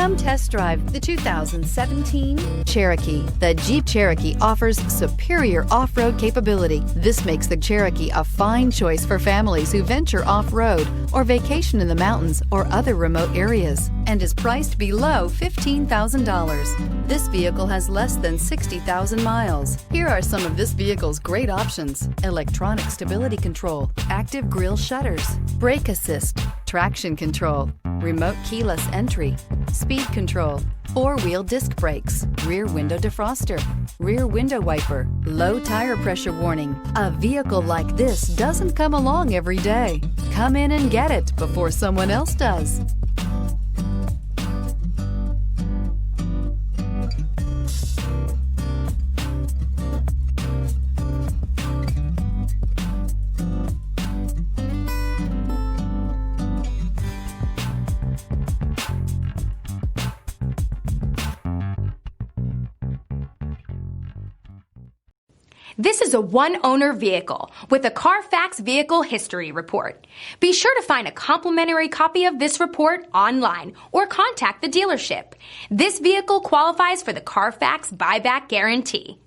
Come test drive the 2017 Cherokee. The Jeep Cherokee offers superior off-road capability. This makes the Cherokee a fine choice for families who venture off-road or vacation in the mountains or other remote areas, and is priced below $15,000. This vehicle has less than 60,000 miles. Here are some of this vehicle's great options: electronic stability control, active grille shutters, brake assist, traction control, remote keyless entry, speed control, four-wheel disc brakes, rear window defroster, rear window wiper, low tire pressure warning. A vehicle like this doesn't come along every day. Come in and get it before someone else does. This is a one-owner vehicle with a Carfax Vehicle History Report. Be sure to find a complimentary copy of this report online or contact the dealership. This vehicle qualifies for the Carfax Buyback Guarantee.